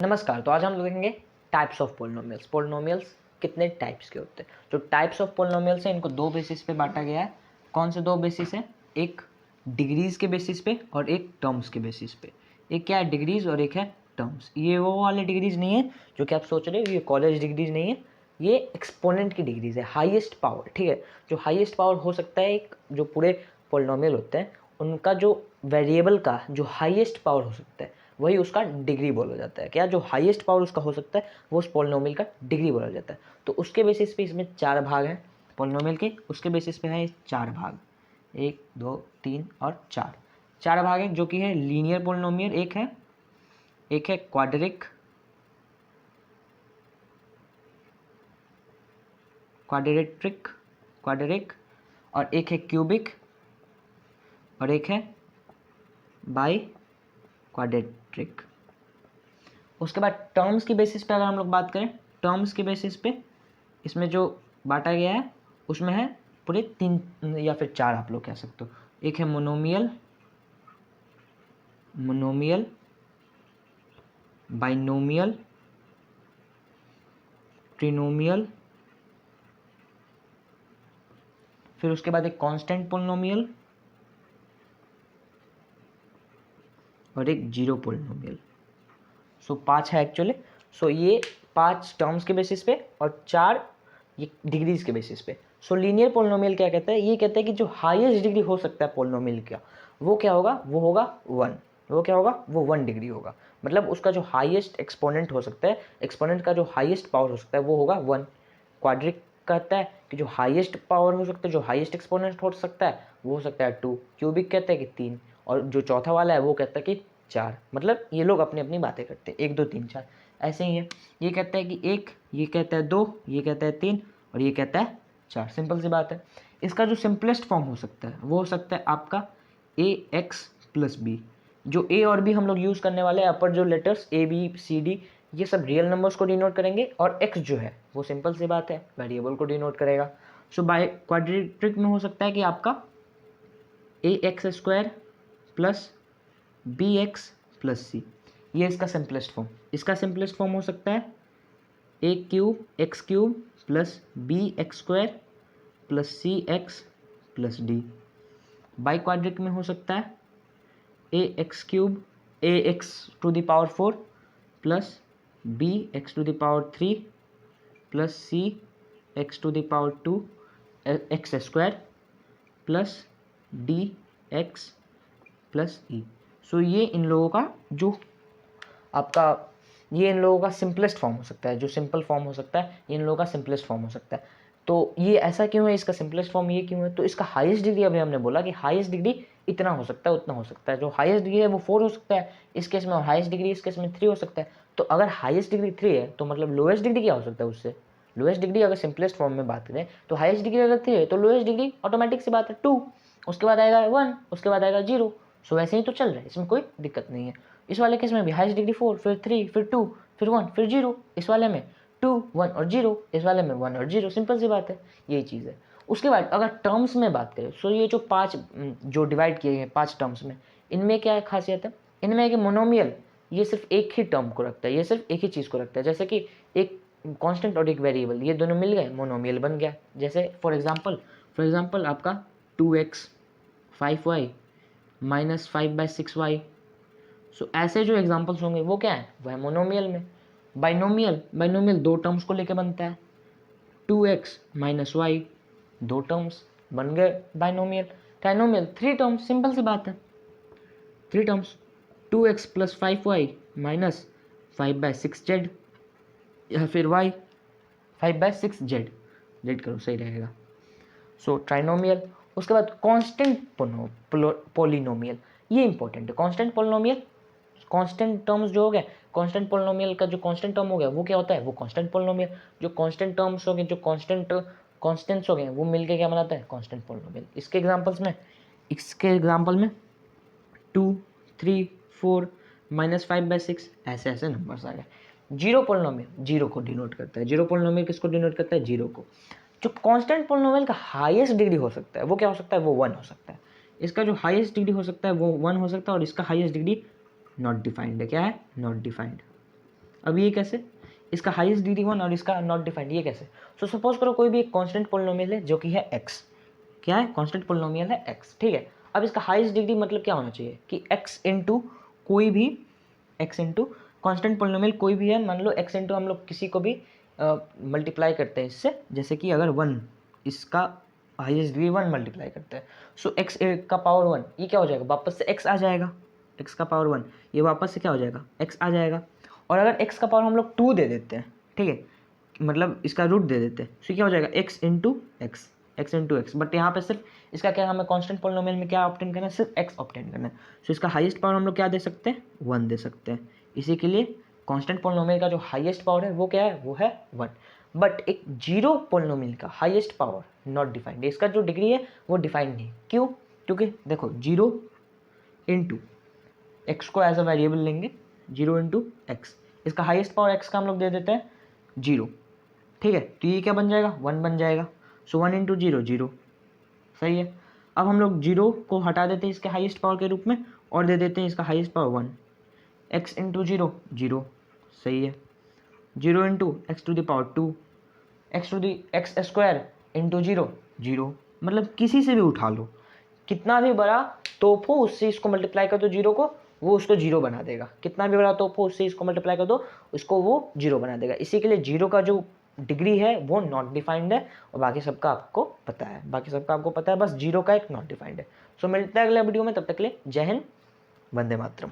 नमस्कार। तो आज हम लोग देखेंगे टाइप्स ऑफ पोलिनोमियल्स। पोलिनोमियल्स कितने टाइप्स के होते हैं। जो टाइप्स ऑफ पोलिनोमियल्स हैं इनको दो बेसिस पे बांटा गया है। कौन से दो बेसिस हैं? एक डिग्रीज के बेसिस पे और एक टर्म्स के बेसिस पे। एक क्या है? डिग्रीज और एक है टर्म्स। ये वो वाले डिग्रीज नहीं है जो कि आप सोच रहे हो, ये कॉलेज डिग्रीज नहीं है, ये एक्सपोनेंट की डिग्रीज है, हाईएस्ट पावर। ठीक है, जो हाईएस्ट पावर हो सकता है, एक जो पूरे पोलिनोमियल होते हैं उनका जो वेरिएबल का जो हाईएस्ट पावर हो सकता है वही उसका डिग्री बोला जाता है। क्या? जो हाईएस्ट पावर उसका हो सकता है वो उस पोलिनोमियल का डिग्री बोला जाता है। तो उसके बेसिस पे इसमें चार भाग हैं पोलिनोमियल के, उसके बेसिस पे है चार भाग, 1 2 3 और 4। चार भाग हैं जो कि है लीनियर पोलिनोमियल, एक है क्वाड्रिक, क्वाड्रिक और एक है क्यूबिक और एक है बाई क्वाड्रेट्रिक। उसके बाद टर्म्स की बेसिस पे अगर हम लोग बात करें, टर्म्स के बेसिस पे इसमें जो बांटा गया है उसमें है पूरे तीन या फिर चार आप लोग कह सकते हो। एक है मोनोमियल, बाइनोमियल, ट्रिनोमियल, फिर उसके बाद एक कांस्टेंट पोलिनोमियल और एक जीरो पोलिनोमियल। सो पांच है एक्चुअली। सो ये पांच टर्म्स के बेसिस पे और चार ये डिग्रीज के बेसिस पे। सो लीनियर पोलिनोमियल क्या कहता है? ये कहता है कि जो हाईएस्ट डिग्री हो सकता है पोलिनोमियल का वो क्या होगा? वो होगा 1। वो क्या होगा? वो 1 डिग्री होगा। मतलब उसका जो हाईएस्ट एक्सपोनेंट हो सकता है, एक्सपोनेंट का जो हाईएस्ट पावर हो सकता है वो होगा 1। क्वाड्रिक कहता है कि जो हाईएस्ट पावर हो सकता है, जो हाईएस्ट एक्सपोनेंट हो सकता है वो हो सकता है 2। क्यूबिक कहता है कि 3 और जो चौथा वाला है वो कहता है कि 4। मतलब ये लोग अपनी अपनी बातें करते हैं, 1 2 3 4 ऐसे ही है। ये कहता है कि 1, ये कहता है 2, ये कहता है 3 और ये कहता है 4। सिंपल सी बात है। इसका जो सिंपलेस्ट फॉर्म हो सकता है वो हो सकता है आपका ax प्लस बी। जो a और b हम लोग यूज़ करने वाले हैं, अपर जो letters a b c d ये सब रियल नंबर्स को डिनोट करेंगे और x जो है वो सिंपल सी बात है वेरिएबल को डिनोट करेगा। सो बाय क्वाड्रेटिक में हो सकता है कि आपका ax² plus bx plus c, ये इसका सिंपलेस्ट फॉर्म। इसका सिंपलेस्ट फॉर्म हो सकता है a³ plus bx² plus cx plus d. Bi quadric में हो सकता है ax³ ax⁴ plus bx⁴ plus cx⁴ x² plus dx plus e. So ये इन लोगों का जो आपका ये इन लोगों का सिंपलेस्ट फॉर्म हो सकता है, जो सिंपल फॉर्म हो सकता है ये इन लोगों का सिंपलेस्ट फॉर्म हो सकता है। तो ये ऐसा क्यों है? इसका सिंपलेस्ट फॉर्म ये क्यों है? तो इसका हाईएस्ट डिग्री अभी हमने बोला कि हाईएस्ट डिग्री इतना हो सकता है, उतना हो सकता है। जो हाईएस्ट डिग्री है वो 4 हो सकता है इस केस में, और हाईएस्ट डिग्री इस केस में 3 हो सकता है। तो अगर हाईएस्ट डिग्री 3 है तो मतलब लोएस्ट डिग्री क्या हो सकता है उससे? लोएस्ट डिग्री अगर सिंपलेस्ट फॉर्म में बात करें तो हाईएस्ट डिग्री अगर 3 है तो लोएस्ट डिग्री ऑटोमेटिक सी बात है 2, उसके बाद आएगा 1, उसके बाद आएगा 0। सो वैसे ही तो चल रहा है, इसमें कोई दिक्कत नहीं है। इस वाले केस में भी हाईएस्ट डिग्री 4, फिर 3, फिर 2, फिर 1, फिर 0। इस वाले में 2 1 और 0, इस वाले में 1 और 0। सिंपल सी बात है, यही चीज़ है। उसके बाद अगर टर्म्स में बात करें सो ये जो पांच जो डिवाइड किए गए पांच टर्म्स में, इनमें क्या खासियत है? इनमें है कि मोनोमियल ये सिर्फ एक ही टर्म को रखता है, ये सिर्फ एक ही चीज़ को रखता है। जैसे कि एक कांस्टेंट और एक वेरिएबल, ये दोनों मिल गए मोनोमियल बन गया। जैसे फॉर एग्जांपल आपका 2x 5y माइनस 5/6y। सो ऐसे जो एग्जांपल्स होंगे वो क्या है? वह मोनोमियल में। बाइनोमियल दो टर्म्स को लेके बनता है। 2x माइनस वाई, दो टर्म्स बन गए बाइनोमियल। ट्राइनोमियल 3 टर्म्स, सिंपल सी बात है 3 terms. 2x plus 5y minus 5/6z या फिर y 5/6z, जेड करो सही रहेगा। सो ट्राइनोमियल। उसके बाद कांस्टेंट पोलिनोमियल, ये इंपॉर्टेंट है। कांस्टेंट पोलिनोमियल, कांस्टेंट टर्म्स जो हो गए, कांस्टेंट पोलिनोमियल का जो कांस्टेंट टर्म हो गया वो क्या होता है? वो कांस्टेंट पोलिनोमियल। जो कांस्टेंट टर्म्स हो गए, जो कांस्टेंट्स हो गए वो मिलके क्या बनाता है? Constant polynomial. इसके एग्जांपल में 2 3 4 माइनस 5/6 ऐसे ऐसे नंबर्स आ गए। जीरो पोलिनोमियल जीरो को डिनोट करता है। जीरो पोलिनोमियल किसको डिनोट करता है? जीरो को। जो कांस्टेंट पोलिनोमियल का हाईएस्ट डिग्री हो सकता है वो क्या हो सकता है? वो 1 हो सकता है। इसका जो हाईएस्ट डिग्री हो सकता है वो 1 हो सकता है और इसका हाईएस्ट डिग्री नॉट डिफाइंड है। क्या है? Not defined. अब ये कैसे, इसका हाईएस्ट डिग्री 1 और इसका नॉट डिफाइंड, ये कैसे? सो सपोज करो कोई भी एक कांस्टेंट पोलिनोमियल है जो कि है x, क्या है, कांस्टेंट पोलिनोमियल है x, ठीक है। अब इसका हाईएस्ट डिग्री मतलब क्या होना चाहिए कि x इंटू कोई भी, x इंटू कॉन्स्टेंट पोलिनोमियल कोई भी है, मान लो x इंटू हम लोग किसी को भी मल्टीप्लाई करते हैं इससे, जैसे कि अगर 1, इसका हाईएस्ट डिग्री 1 मल्टीप्लाई करते हैं, सो x का पावर 1, ये क्या हो जाएगा, वापस से x आ जाएगा, x का पावर 1, ये वापस से क्या हो जाएगा, x आ जाएगा। और अगर x का पावर हम लोग 2 दे देते हैं, ठीक है, मतलब इसका रूट दे देते हैं, तो क्या हो जाएगा, x into x, x into x, but यहाँ पे सिर्फ इसका क्या, हमें कांस्टेंट पोलिनोमियल में क्या ऑब्टेन करना है, सिर्फ x ऑब्टेन करना है। सो इसका हाईएस्ट पावर हम लोग क्या दे सकते हैं, 1 दे सकते हैं। इसी के लिए कांस्टेंट पोलिनोमियल का जो हाईएस्ट पावर है वो क्या है, वो है 1। बट एक जीरो पोलिनोमियल का हाईएस्ट पावर नॉट डिफाइंड है, इसका जो डिग्री है वो डिफाइंड नहीं। क्यों? क्योंकि देखो 0 इंटू एक्स को एज अ वेरिएबल लेंगे, 0 इंटू एक्स, इसका हाईएस्ट पावर x का हम लोग दे देते हैं 0, ठीक है, तो ये क्या बन जाएगा, 1 बन जाएगा। सो 1 इंटू 0 0, सही है। अब हम लोग 0 को हटा देते हैं इसके हाईएस्ट पावर के रूप में और दे देते हैं इसका हाईएस्ट पावर 1, x इंटू 0 0, सही है। 0 into x to the power 2, x to the x square into 0 0, मतलब किसी से भी उठा लो, कितना भी बड़ा तोप हो उससे इसको मल्टीप्लाई कर दो 0 को, वो उसको 0 बना देगा। कितना भी बड़ा तोप हो उससे इसको मल्टीप्लाई कर दो, उसको वो 0 बना देगा। इसी के लिए 0 का जो डिग्री है वो नॉट डिफाइंड है, और बाकी सबका आपको पता है, बाकी सबका आपको पता है, बस 0 का एक नॉट डिफाइंड है। सो मिलता है अगले वीडियो में, तब तक के लिए जय हिंद, वंदे मातरम।